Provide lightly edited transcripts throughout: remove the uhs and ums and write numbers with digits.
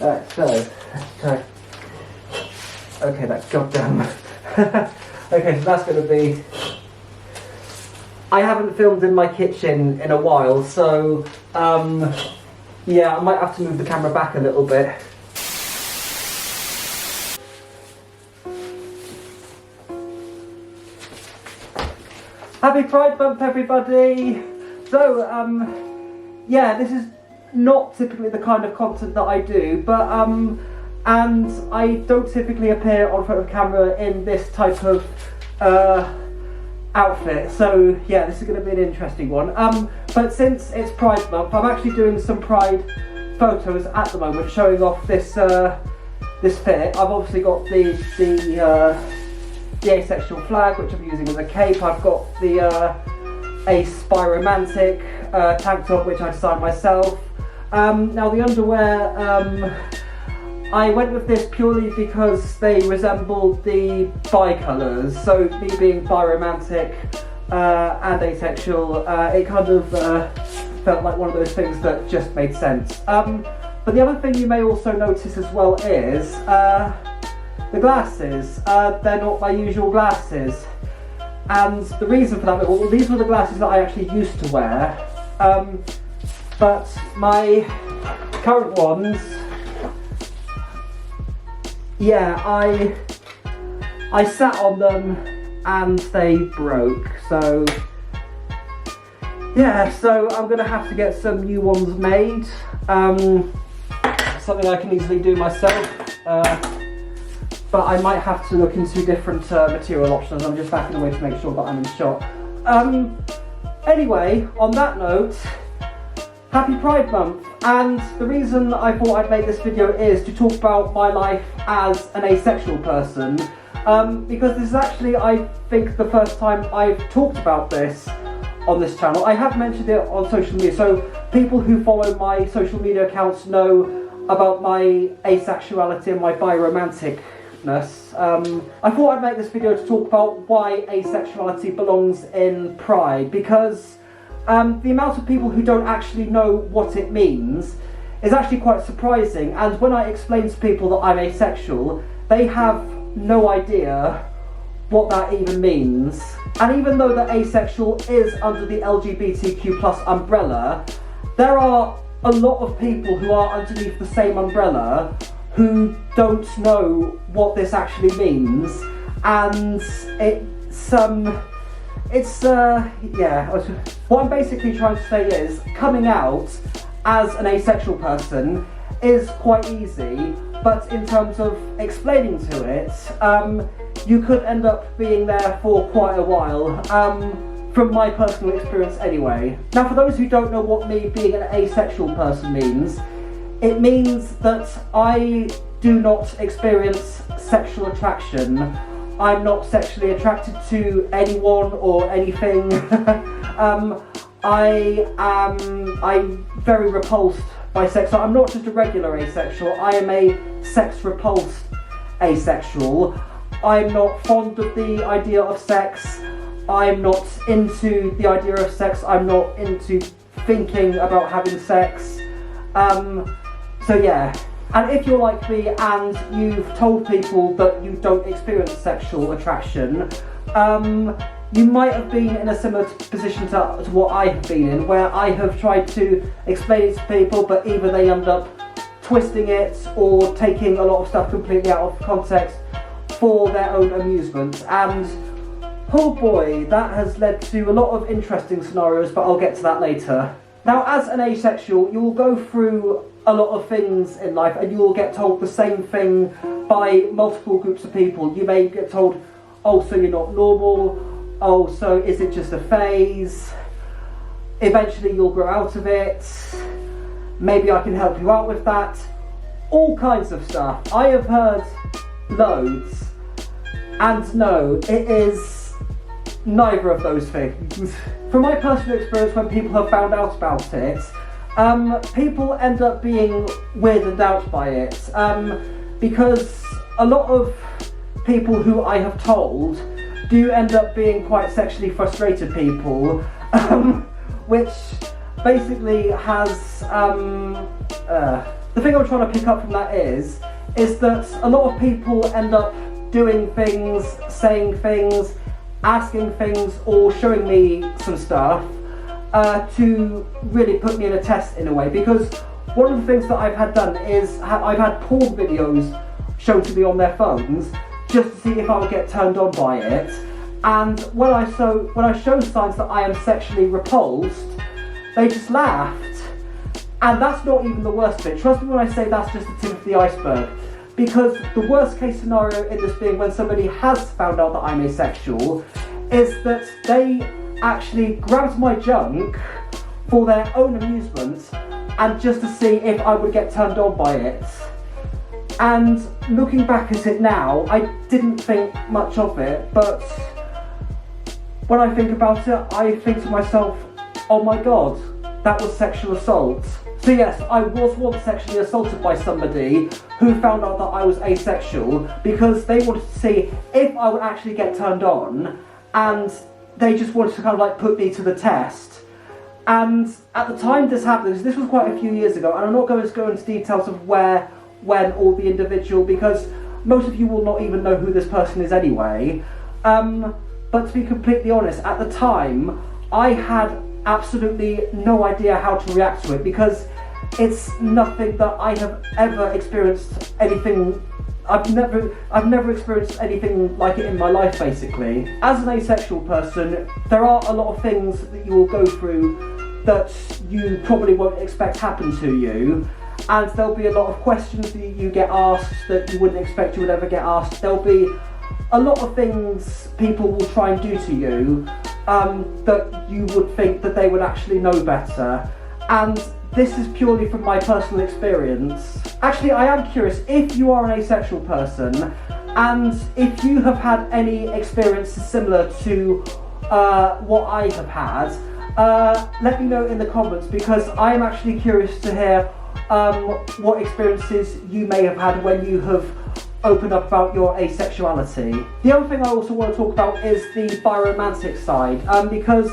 Alright, so, okay, that goddamn. Okay, so that's going to be. I haven't filmed in my kitchen in a while, so yeah, I might have to move the camera back a little bit. Happy Pride Month, everybody! So, yeah, this is not typically the kind of content that I do, but and I don't typically appear on front of camera in this type of outfit, so yeah, this is going to be an interesting one. But since it's Pride Month, I'm actually doing some Pride photos at the moment, showing off this this fit. I've obviously got the asexual flag, which I'm using as a cape. I've got the Asexual Biromantic tank top, which I designed myself. Now the underwear, I went with this purely because they resembled the bi-colours, so me being biromantic and asexual, it kind of felt like one of those things that just made sense. But the other thing you may also notice as well is the glasses. They're not my usual glasses, and the reason for that, well, these were the glasses that I actually used to wear, but my current ones, yeah, I sat on them and they broke, so yeah, so I'm gonna have to get some new ones made. Something I can easily do myself, but I might have to look into different material options. I'm just backing away to make sure that I'm in shot. Anyway, on that note, happy Pride Month, and the reason I thought I'd make this video is to talk about my life as an asexual person, because this is actually, I think, the first time I've talked about this on this channel. I have mentioned it on social media, so people who follow my social media accounts know about my asexuality and my biromanticness. I thought I'd make this video to talk about why asexuality belongs in Pride, because the amount of people who don't actually know what it means is actually quite surprising, and when I explain to people that I'm asexual, they have no idea what that even means. And even though the asexual is under the LGBTQ+ umbrella, there are a lot of people who are underneath the same umbrella who don't know what this actually means, and yeah, what I'm basically trying to say is, coming out as an asexual person is quite easy, but in terms of explaining to it, you could end up being there for quite a while, from my personal experience anyway. Now, for those who don't know what me being an asexual person means, it means that I do not experience sexual attraction. I'm not sexually attracted to anyone or anything. I'm very repulsed by sex. So I'm not just a regular asexual, I am a sex repulsed asexual. I'm not fond of the idea of sex. I'm not into the idea of sex. I'm not into thinking about having sex. So yeah. And if you're like me and you've told people that you don't experience sexual attraction, you might have been in a similar position to what I have been in, where I have tried to explain it to people, but either they end up twisting it or taking a lot of stuff completely out of context for their own amusement. And oh boy, that has led to a lot of interesting scenarios, but I'll get to that later. Now, as an asexual, you will go through a lot of things in life and you will get told the same thing by multiple groups of people. You may get told, oh, so you're not normal, oh, so is it just a phase? Eventually you'll grow out of it, maybe I can help you out with that. All kinds of stuff. I have heard loads, and no, it is neither of those things. From my personal experience, when people have found out about it, people end up being weirded out by it, because a lot of people who I have told do end up being quite sexually frustrated people, which basically has the thing I'm trying to pick up from that is that a lot of people end up doing things, saying things, asking things, or showing me some stuff to really put me in a test in a way. Because one of the things that I've had done is I've had porn videos shown to me on their phones just to see if I would get turned on by it. And when I show signs that I am sexually repulsed, they just laughed. And that's not even the worst bit. Trust me when I say that's just the tip of the iceberg. Because the worst case scenario in this being when somebody has found out that I'm asexual is that they actually grabbed my junk for their own amusement and just to see if I would get turned on by it. And looking back at it now, I didn't think much of it, but when I think about it, I think to myself, oh my god, that was sexual assault. So yes, I was once sexually assaulted by somebody who found out that I was asexual because they wanted to see if I would actually get turned on, and they just wanted to kind of like put me to the test. And at the time this happened, this was quite a few years ago, and I'm not going to go into details of where, when, or the individual, because most of you will not even know who this person is anyway. But to be completely honest, at the time, I had absolutely no idea how to react to it, because it's nothing that I have ever experienced anything. I've never experienced anything like it in my life, basically. As an asexual person, there are a lot of things that you will go through that you probably won't expect happen to you, and there'll be a lot of questions that you get asked that you wouldn't expect you would ever get asked. There'll be a lot of things people will try and do to you that you would think that they would actually know better. And this is purely from my personal experience. Actually, I am curious, if you are an asexual person, and if you have had any experiences similar to what I have had, let me know in the comments, because I am actually curious to hear what experiences you may have had when you have opened up about your asexuality. The other thing I also want to talk about is the biromantic side, because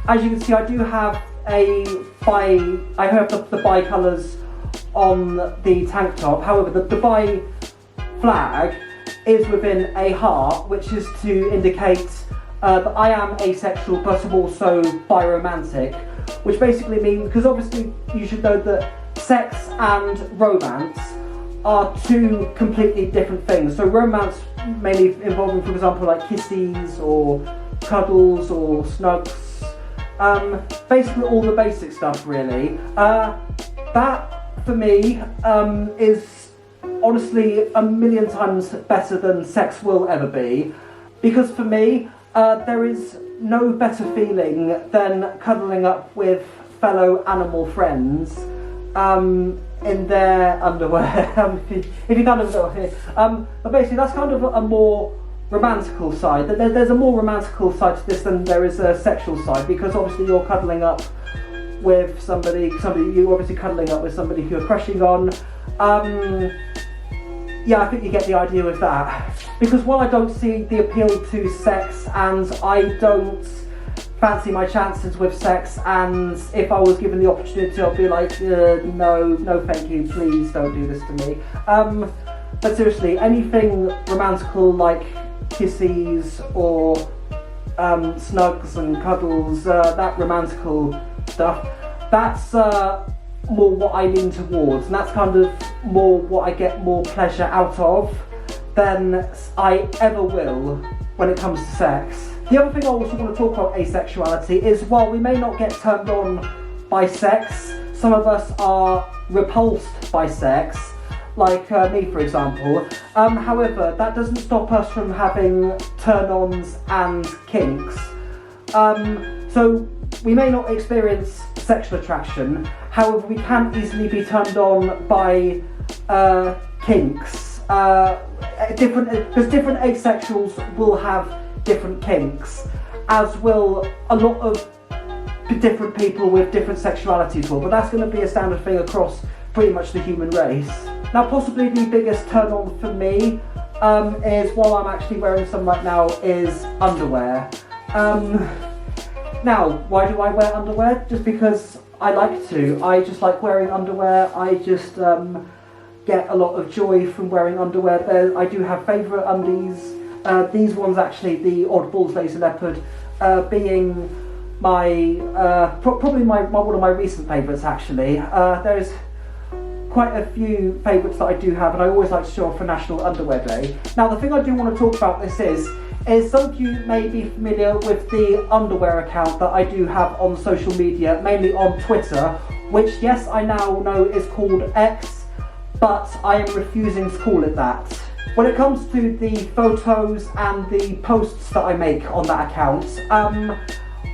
as you can see, I do have the bi colours on the tank top. However, the bi flag is within a heart, which is to indicate that I am asexual but I'm also biromantic, which basically means, because obviously you should know that sex and romance are two completely different things. So romance mainly involving, for example, like kisses or cuddles or snugs, basically all the basic stuff really. That for me is honestly a million times better than sex will ever be, because for me there is no better feeling than cuddling up with fellow animal friends in their underwear. If you kind of know here, but basically that's kind of a more romantical side. There's a more romantical side to this than there is a sexual side, because obviously you're cuddling up with somebody you're obviously cuddling up with somebody who you're crushing on. Yeah, I think you get the idea with that. Because while I don't see the appeal to sex, and I don't fancy my chances with sex, and if I was given the opportunity I'd be like, no thank you, please don't do this to me. But seriously, anything romantical like kisses or snugs and cuddles, that romantical stuff, that's more what I lean towards, and that's kind of more what I get more pleasure out of than I ever will when it comes to sex. The other thing I also want to talk about asexuality is, while we may not get turned on by sex, some of us are repulsed by sex, like me for example. However, that doesn't stop us from having turn-ons and kinks. So we may not experience sexual attraction, however we can easily be turned on by kinks. Because different asexuals will have different kinks, as will a lot of different people with different sexualities will, but that's going to be a standard thing across pretty much the human race. Now, possibly the biggest turn on for me is, while I'm actually wearing some right now, is underwear. Now, why do I wear underwear? Just because I like to. I just like wearing underwear. I just get a lot of joy from wearing underwear. I do have favourite undies. These ones actually, the Oddballs Laser Leopard, being my probably one of my recent favourites actually. There's quite a few favourites that I do have, and I always like to show off for National Underwear Day. Now, the thing I do want to talk about this is some of you may be familiar with the underwear account that I do have on social media, mainly on Twitter, which, yes, I now know is called X, but I am refusing to call it that. When it comes to the photos and the posts that I make on that account,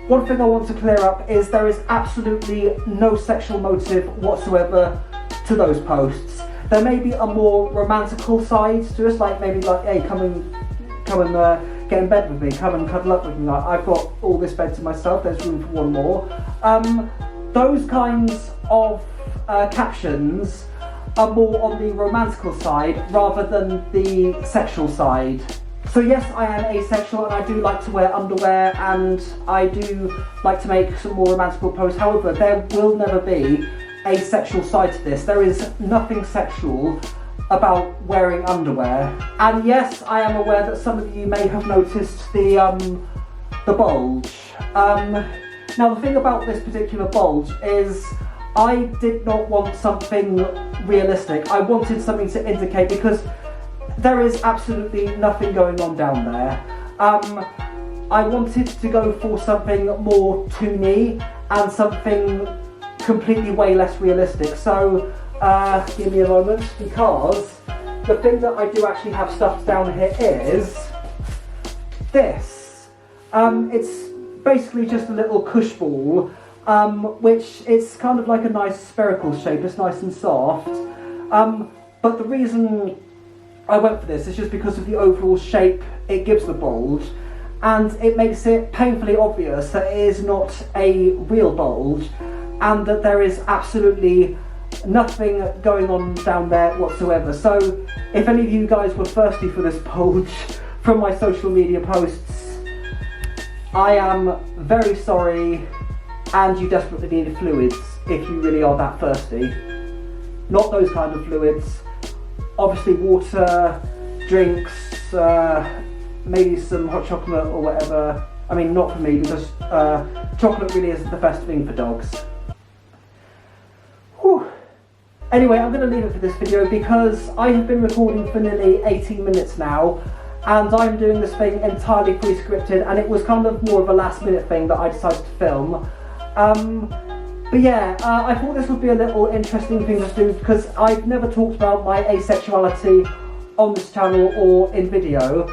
one thing I want to clear up is there is absolutely no sexual motive whatsoever to those posts. There may be a more romantical side to us, like maybe like, hey, come and get in bed with me, come and cuddle up with me, like, I've got all this bed to myself, there's room for one more. Those kinds of captions are more on the romantical side rather than the sexual side. So yes, I am asexual and I do like to wear underwear and I do like to make some more romantical posts. However, there will never be a sexual side to this. There is nothing sexual about wearing underwear. And yes, I am aware that some of you may have noticed the bulge. Now the thing about this particular bulge is I did not want something realistic. I wanted something to indicate, because there is absolutely nothing going on down there. I wanted to go for something more toony and something completely way less realistic. So give me a moment, because the thing that I do actually have stuffed down here is this. It's basically just a little cush ball, which it's kind of like a nice spherical shape. It's nice and soft. But the reason I went for this is just because of the overall shape it gives the bulge, and it makes it painfully obvious that it is not a real bulge, and that there is absolutely nothing going on down there whatsoever. So if any of you guys were thirsty for this bulge from my social media posts, I am very sorry, and you desperately need fluids if you really are that thirsty. Not those kind of fluids. Obviously water, drinks, maybe some hot chocolate or whatever. I mean, not for me, because chocolate really isn't the best thing for dogs. Whew. Anyway, I'm going to leave it for this video because I have been recording for nearly 18 minutes now, and I'm doing this thing entirely pre-scripted, and it was kind of more of a last minute thing that I decided to film. But yeah, I thought this would be a little interesting thing to do, because I've never talked about my asexuality on this channel or in video,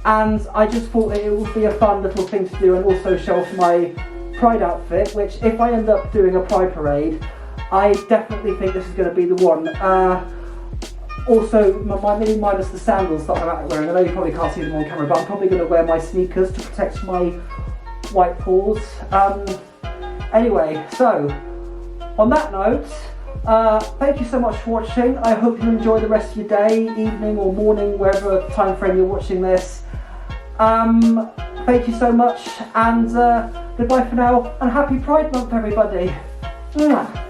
and I just thought that it would be a fun little thing to do, and also show off my Pride outfit, which if I end up doing a Pride parade, I definitely think this is going to be the one. Also, maybe minus the sandals that I'm wearing. I know you probably can't see them on camera, but I'm probably going to wear my sneakers to protect my white paws. Anyway, so on that note, thank you so much for watching. I hope you enjoy the rest of your day, evening or morning, wherever time frame you're watching this. Thank you so much, and goodbye for now, and happy Pride Month, everybody. Mwah.